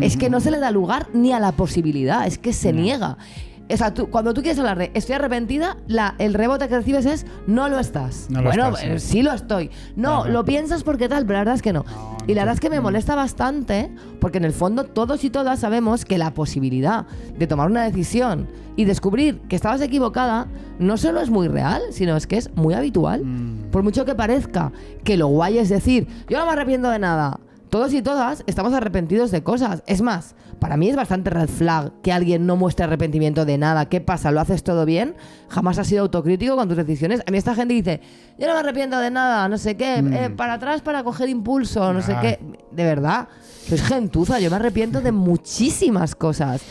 Es que no se le da lugar ni a la posibilidad, es que se niega. O sea, cuando tú quieres hablar de estoy arrepentida, el rebote que recibes es no lo estás. No lo estás, sí lo estoy. No, lo piensas porque tal, pero la verdad es que no. Y la verdad es que me molesta bastante porque en el fondo todos y todas sabemos que la posibilidad de tomar una decisión y descubrir que estabas equivocada no solo es muy real, sino es que es muy habitual. Por mucho que parezca que lo guay es decir, yo no me arrepiento de nada. Todos y todas estamos arrepentidos de cosas. Es más, para mí es bastante red flag que alguien no muestre arrepentimiento de nada. ¿Qué pasa? ¿Lo haces todo bien? ¿Jamás has sido autocrítico con tus decisiones? A mí esta gente dice, yo no me arrepiento de nada, no sé qué, para atrás para coger impulso, no sé qué. De verdad, sois gentuza, yo me arrepiento de muchísimas cosas.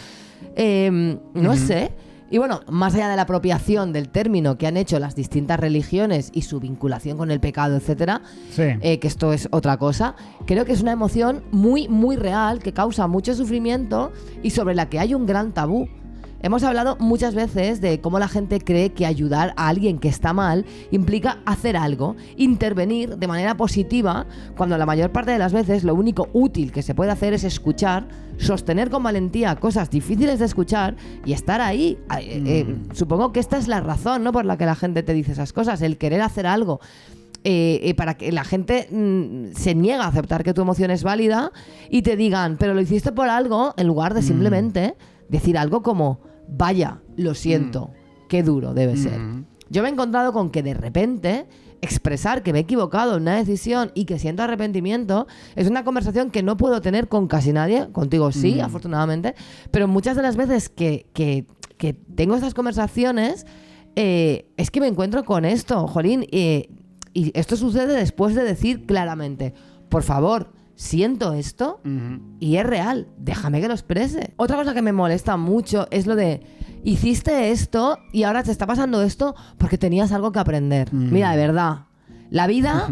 No sé. Y bueno, más allá de la apropiación del término que han hecho las distintas religiones y su vinculación con el pecado, etcétera, que esto es otra cosa, creo que es una emoción muy, muy real que causa mucho sufrimiento y sobre la que hay un gran tabú. Hemos hablado muchas veces de cómo la gente cree que ayudar a alguien que está mal implica hacer algo, intervenir de manera positiva, cuando la mayor parte de las veces lo único útil que se puede hacer es escuchar, sostener con valentía cosas difíciles de escuchar y estar ahí. Supongo que esta es la razón, ¿no?, por la que la gente te dice esas cosas, el querer hacer algo. Para que la gente se niega a aceptar que tu emoción es válida y te digan, pero lo hiciste por algo, en lugar de simplemente decir algo como, vaya, lo siento, qué duro debe ser. Yo me he encontrado con que de repente expresar que me he equivocado en una decisión y que siento arrepentimiento es una conversación que no puedo tener con casi nadie, contigo sí, afortunadamente, pero muchas de las veces que tengo estas conversaciones es que me encuentro con esto, jolín, y esto sucede después de decir claramente, por favor, siento esto y es real, déjame que lo exprese. Otra cosa que me molesta mucho es lo de hiciste esto y ahora te está pasando esto porque tenías algo que aprender. Mira, de verdad, la vida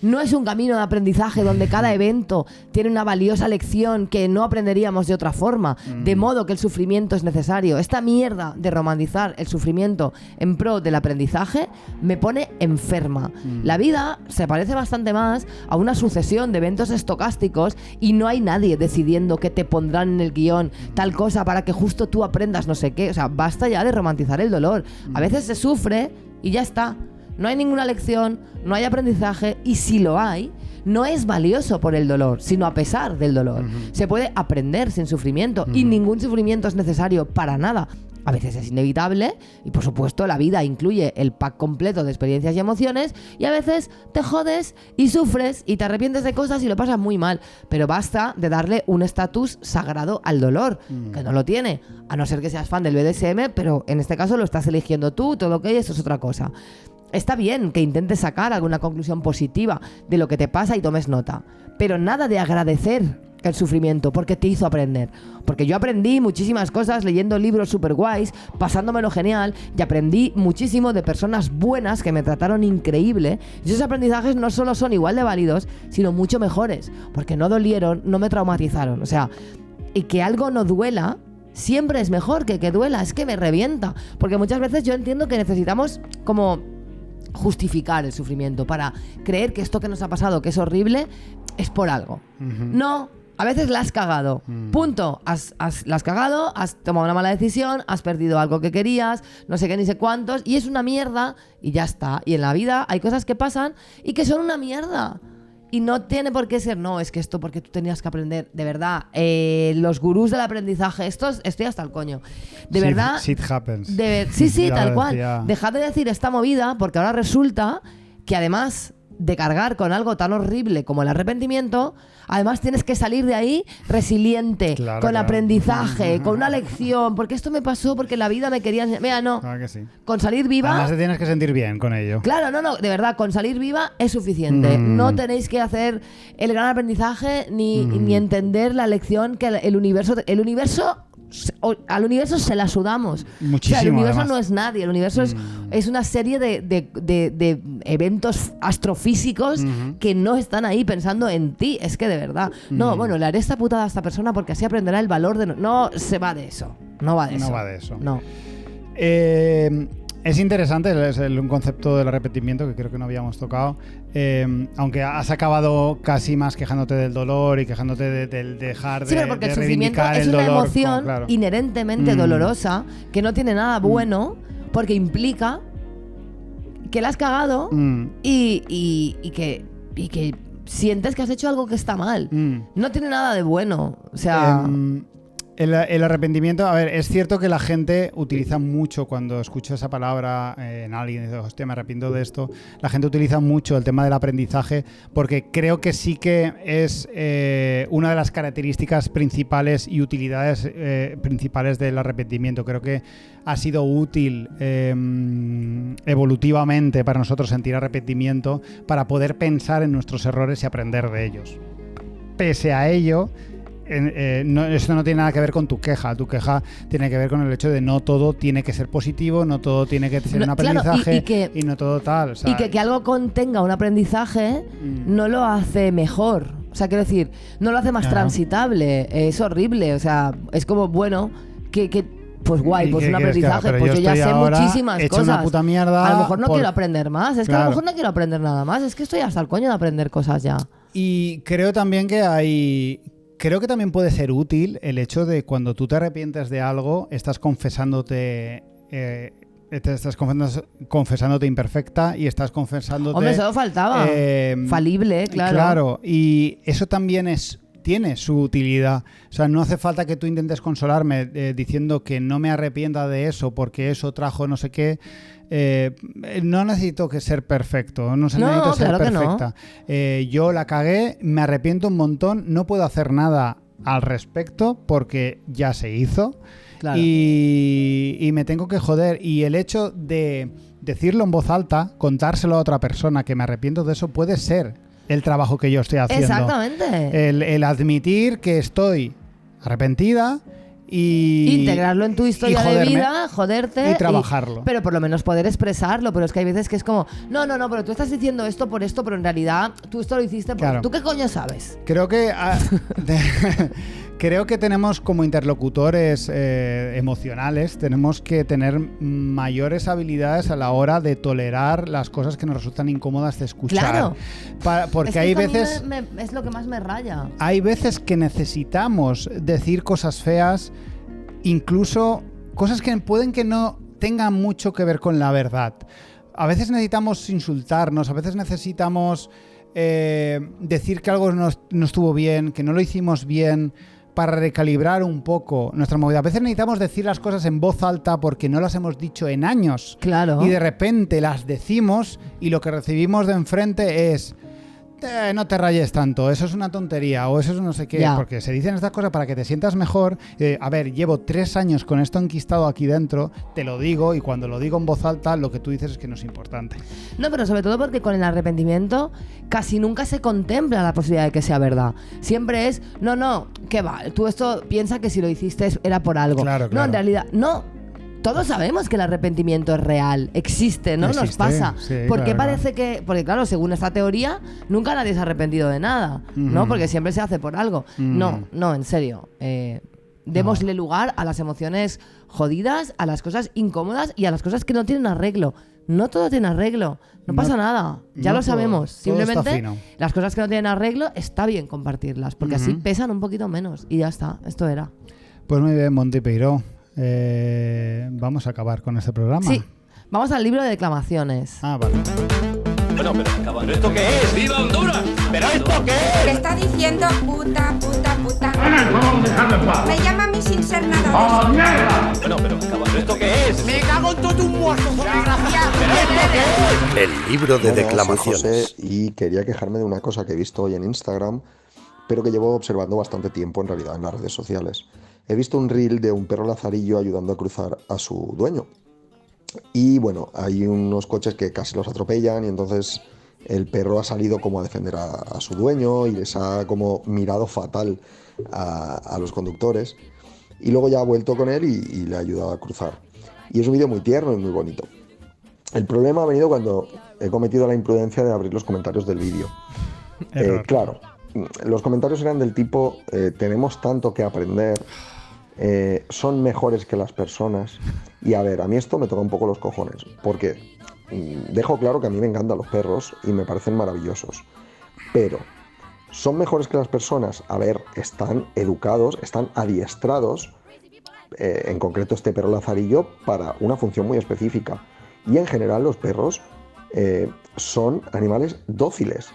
no es un camino de aprendizaje donde cada evento tiene una valiosa lección que no aprenderíamos de otra forma, de modo que el sufrimiento es necesario. Esta mierda de romantizar el sufrimiento en pro del aprendizaje me pone enferma. La vida se parece bastante más a una sucesión de eventos estocásticos y no hay nadie decidiendo que te pondrán en el guión tal cosa para que justo tú aprendas no sé qué. O sea, basta ya de romantizar el dolor. A veces se sufre y ya está. No hay ninguna lección, no hay aprendizaje, y si lo hay, no es valioso por el dolor, sino a pesar del dolor. Se puede aprender sin sufrimiento y ningún sufrimiento es necesario para nada. A veces es inevitable y, por supuesto, la vida incluye el pack completo de experiencias y emociones, y a veces te jodes y sufres y te arrepientes de cosas y lo pasas muy mal. Pero basta de darle un estatus sagrado al dolor, que no lo tiene, a no ser que seas fan del BDSM, pero en este caso lo estás eligiendo tú, todo ok, eso es otra cosa. Está bien que intentes sacar alguna conclusión positiva de lo que te pasa y tomes nota, pero nada de agradecer el sufrimiento porque te hizo aprender. Porque yo aprendí muchísimas cosas leyendo libros super guays, pasándomelo genial, y aprendí muchísimo de personas buenas que me trataron increíble. Y esos aprendizajes no solo son igual de válidos, sino mucho mejores, porque no dolieron, no me traumatizaron. O sea, y que algo no duela siempre es mejor que duela. Es que me revienta, porque muchas veces yo entiendo que necesitamos como justificar el sufrimiento para creer que esto que nos ha pasado, que es horrible, es por algo. No, a veces la has cagado. Punto. La has cagado, has tomado una mala decisión, has perdido algo que querías, no sé qué ni sé cuántos, y es una mierda y ya está. Y en la vida hay cosas que pasan y que son una mierda. Y no tiene por qué ser, no, es que esto porque tú tenías que aprender. De verdad, los gurús del aprendizaje, estoy hasta el coño. De verdad. Shit happens. Sí, tal cual. Dejad de decir esta movida, porque ahora resulta que además de cargar con algo tan horrible como el arrepentimiento, además tienes que salir de ahí resiliente, con aprendizaje, con una lección, porque esto me pasó porque la vida me quería enseñar. Mira, no, claro que sí. Con salir viva... Además te tienes que sentir bien con ello. Claro, no, de verdad, con salir viva es suficiente. No tenéis que hacer el gran aprendizaje ni entender la lección que al universo se la sudamos. Muchísimo. O sea, el universo además no es nadie, el universo es una serie de eventos astrofísicos que no están ahí pensando en ti. Es que de verdad, no, bueno, le haré esta putada a esta persona porque así aprenderá el valor de... No se va de eso, no va de eso. No. Es interesante, es un concepto del arrepentimiento que creo que no habíamos tocado, aunque has acabado casi más quejándote del dolor y quejándote del dejar de... Sí, pero porque el sufrimiento es una emoción inherentemente dolorosa que no tiene nada bueno porque implica que la has cagado y que sientes que has hecho algo que está mal. No tiene nada de bueno, o sea... El arrepentimiento, a ver, es cierto que la gente utiliza mucho cuando escucha esa palabra en alguien y dice, hostia, me arrepiento de esto. La gente utiliza mucho el tema del aprendizaje porque creo que sí que es una de las características principales y utilidades principales del arrepentimiento. Creo que ha sido útil evolutivamente para nosotros sentir arrepentimiento para poder pensar en nuestros errores y aprender de ellos. Pese a ello... esto no tiene nada que ver con tu queja. Tu queja tiene que ver con el hecho de no todo tiene que ser positivo, no todo tiene que ser un aprendizaje, claro, y no todo tal. O sea, y que algo contenga un aprendizaje no lo hace mejor. O sea, quiero decir, no lo hace más transitable. Es horrible. O sea, es como, bueno, pues guay, pues un aprendizaje, pues yo ya sé muchísimas cosas. Una puta mierda a lo mejor no quiero aprender más. Es que a lo mejor no quiero aprender nada más. Es que estoy hasta el coño de aprender cosas ya. Y creo también que creo que también puede ser útil el hecho de cuando tú te arrepientes de algo, estás confesándote imperfecta y estás confesándote... Hombre, eso faltaba. Falible, claro. Claro, y eso también tiene su utilidad. O sea, no hace falta que tú intentes consolarme diciendo que no me arrepienta de eso porque eso trajo no sé qué. No necesito que ser perfecto, necesito ser perfecta. Yo la cagué, me arrepiento un montón, no puedo hacer nada al respecto porque ya se hizo. Claro. Y me tengo que joder. Y el hecho de decirlo en voz alta, contárselo a otra persona que me arrepiento de eso, puede ser el trabajo que yo estoy haciendo. Exactamente. El admitir que estoy arrepentida y integrarlo en tu historia de vida, joderte y trabajarlo. Pero por lo menos poder expresarlo. Pero es que hay veces que es como, no, pero tú estás diciendo esto por esto, pero en realidad tú esto lo hiciste por... Claro. ¿Tú qué coño sabes? Creo que creo que tenemos como interlocutores emocionales, tenemos que tener mayores habilidades a la hora de tolerar las cosas que nos resultan incómodas de escuchar. Claro. Porque es que hay esto veces... a mí es lo que más me raya. Hay veces que necesitamos decir cosas feas, incluso cosas que pueden que no tengan mucho que ver con la verdad. A veces necesitamos insultarnos, a veces necesitamos decir que algo no estuvo bien, que no lo hicimos bien, para recalibrar un poco nuestra movida. A veces necesitamos decir las cosas en voz alta porque no las hemos dicho en años. Claro. Y de repente las decimos y lo que recibimos de enfrente es... no te rayes tanto, eso es una tontería o eso es no sé qué, porque se dicen estas cosas para que te sientas mejor. A ver, llevo 3 años con esto enquistado aquí dentro, te lo digo, y cuando lo digo en voz alta lo que tú dices es que no es importante. No, pero sobre todo porque con el arrepentimiento casi nunca se contempla la posibilidad de que sea verdad. Siempre es, no, que va, tú esto piensa que si lo hiciste era por algo. Claro. No, en realidad, no. Todos sabemos que el arrepentimiento es real, existe, ¿no? Existe, nos pasa. sí, porque claro, parece que... Porque claro, según esta teoría, nunca nadie se ha arrepentido de nada, ¿no? Porque siempre se hace por algo. No, en serio. Démosle lugar a las emociones jodidas, a las cosas incómodas y a las cosas que no tienen arreglo. No todo tiene arreglo, no pasa nada, ya lo sabemos. Simplemente las cosas que no tienen arreglo está bien compartirlas, porque así pesan un poquito menos y ya está, esto era. Pues muy bien, Monty Peiró. Vamos a acabar con este programa. Sí, vamos al libro de declamaciones. Ah, vale. Bueno, pero ¿esto qué es? ¡Viva Honduras! ¿Pero esto qué es? ¿Qué está diciendo puta? Vamos a dejarlo en paz. Me llama a mí sin ser nada. ¡Oh, mierda! Bueno, pero ¿esto qué es? ¡Me cago en todo un muerto, desgraciado! ¿Pero esto qué es? El libro de declamaciones. Soy José y quería quejarme de una cosa que he visto hoy en Instagram, pero que llevo observando bastante tiempo en realidad en las redes sociales. He visto un reel de un perro lazarillo ayudando a cruzar a su dueño. Y bueno, hay unos coches que casi los atropellan y entonces el perro ha salido como a defender a su dueño y les ha como mirado fatal a los conductores. Y luego ya ha vuelto con él y le ha ayudado a cruzar. Y es un vídeo muy tierno y muy bonito. El problema ha venido cuando he cometido la imprudencia de abrir los comentarios del vídeo. Claro, los comentarios eran del tipo, tenemos tanto que aprender... son mejores que las personas. Y a ver, a mí esto me toca un poco los cojones, porque dejo claro que a mí me encantan los perros y me parecen maravillosos, pero son mejores que las personas. A ver, están educados, están adiestrados, en concreto este perro lazarillo, para una función muy específica. Y en general los perros son animales dóciles,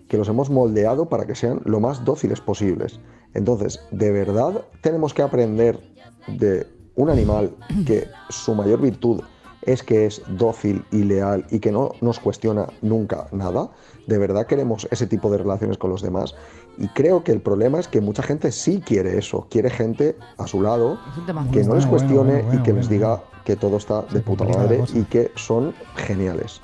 que los hemos moldeado para que sean lo más dóciles posibles. Entonces, ¿de verdad tenemos que aprender de un animal que su mayor virtud es que es dócil y leal y que no nos cuestiona nunca nada? ¿De verdad queremos ese tipo de relaciones con los demás? Y creo que el problema es que mucha gente sí quiere eso, quiere gente a su lado que no les cuestione y que les diga que todo está de puta madre y que son geniales.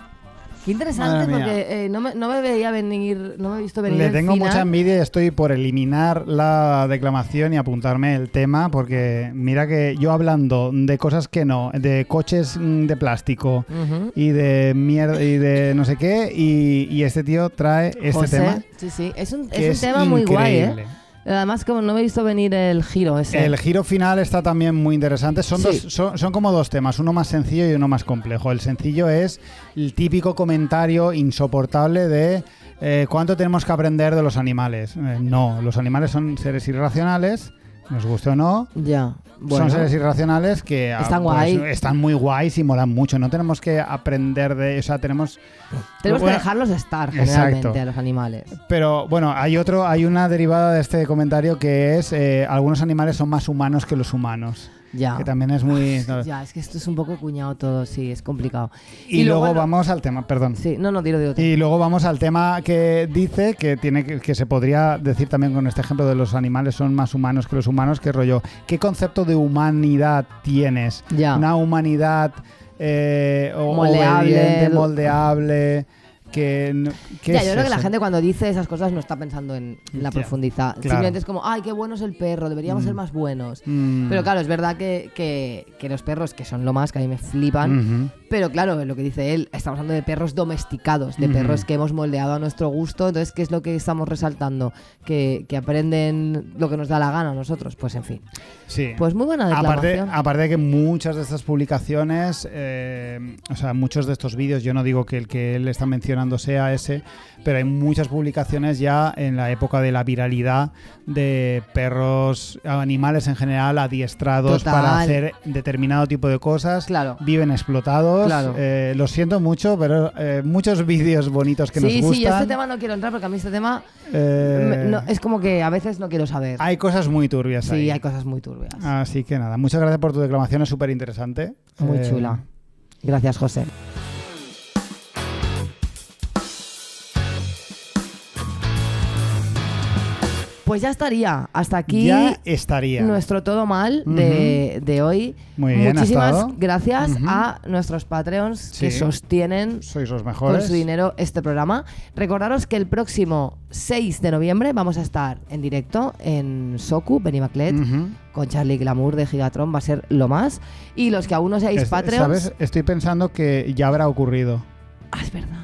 Qué interesante, porque no me veía venir, no me he visto venir. Le tengo mucha envidia y estoy por eliminar la declamación y apuntarme el tema, porque mira que yo hablando de cosas que no, de coches de plástico y de mierda y de no sé qué, y este tío trae este tema. Sí, es un tema muy guay, ¿eh? Además, como no me he visto venir el giro ese. El giro final está también muy interesante. Son como dos temas, uno más sencillo y uno más complejo. El sencillo es el típico comentario insoportable de ¿cuánto tenemos que aprender de los animales? No, los animales son seres irracionales, nos guste o no. Ya. Bueno, son seres irracionales que están muy guays y molan mucho. No tenemos que aprender de... O sea, tenemos que dejarlos estar generalmente a los animales. Pero bueno, hay una derivada de este comentario que es algunos animales son más humanos que los humanos. Ya. Que también es muy... Ya, es que esto es un poco cuñado todo, sí, es complicado. Y luego vamos al tema, perdón. Sí, no, digo. Y luego vamos al tema que dice que se podría decir también con este ejemplo de los animales son más humanos que los humanos, que rollo, ¿qué concepto de humanidad tienes? Ya. Una humanidad obediente, moldeable, yo creo que la gente cuando dice esas cosas no está pensando en la profundidad. Claro. Simplemente es como, ay, qué bueno es el perro, deberíamos ser más buenos. Pero claro, es verdad que los perros, que son lo más, que a mí me flipan, pero claro, lo que dice él, estamos hablando de perros domesticados, de perros que hemos moldeado a nuestro gusto. Entonces, ¿qué es lo que estamos resaltando? Que aprenden lo que nos da la gana a nosotros. Pues en fin. Sí. Pues muy buena declaración. Aparte de que muchas de estas publicaciones, o sea, muchos de estos vídeos, yo no digo que el que él está mencionando sea ese, pero hay muchas publicaciones ya en la época de la viralidad de perros, animales en general, adiestrados para hacer determinado tipo de cosas. Claro. Viven explotados. Claro. Lo siento mucho, pero muchos vídeos bonitos que nos gustan. Sí, yo este tema no quiero entrar porque a mí este tema es como que a veces no quiero saber. Hay cosas muy turbias ahí. Sí, hay cosas muy turbias. Así que nada, muchas gracias por tu declamación, es súper interesante. Muy chula. Gracias, José. Pues ya estaría. Hasta aquí nuestro todo mal de hoy. Muy bien. Muchísimas gracias a nuestros Patreons que sostienen sois los mejores con su dinero este programa. Recordaros que el próximo 6 de noviembre vamos a estar en directo en Soku, Benimaclet, con Charlie Glamour de Gigatron. Va a ser lo más. Y los que aún no seáis Patreons... ¿Sabes? Estoy pensando que ya habrá ocurrido. Es verdad.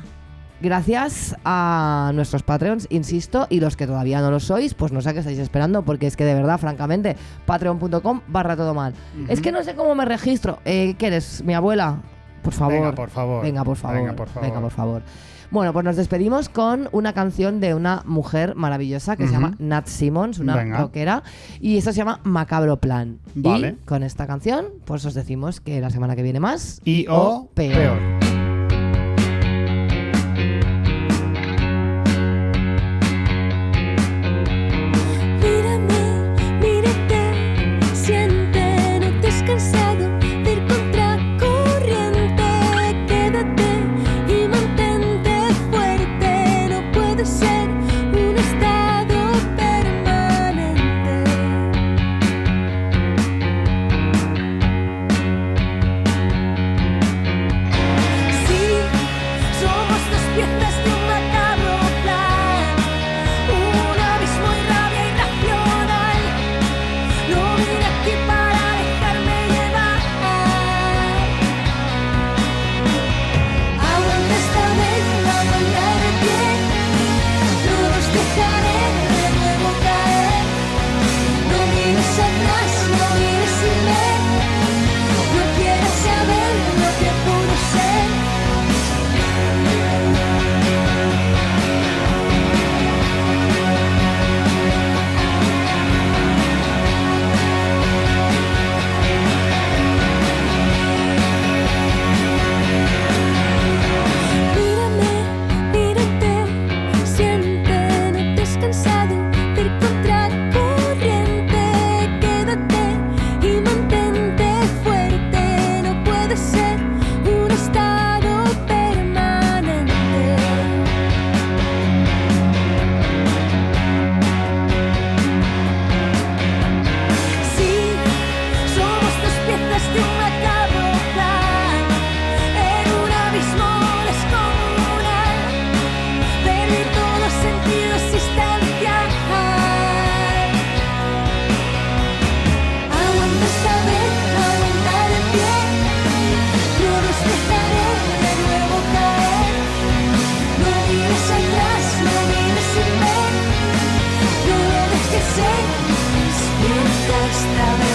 Gracias a nuestros Patreons, insisto, y los que todavía no lo sois, pues no sé qué estáis esperando, porque es que de verdad, francamente, patreon.com/todo mal. Es que no sé cómo me registro. ¿Qué eres? ¿Mi abuela? Por favor. Venga, por favor. Venga, por favor. Bueno, pues nos despedimos con una canción de una mujer maravillosa que se llama Nat Simmons, una rockera, y esto se llama Macabro Plan. Vale. Y con esta canción, pues os decimos que la semana que viene más o peor. Esta vez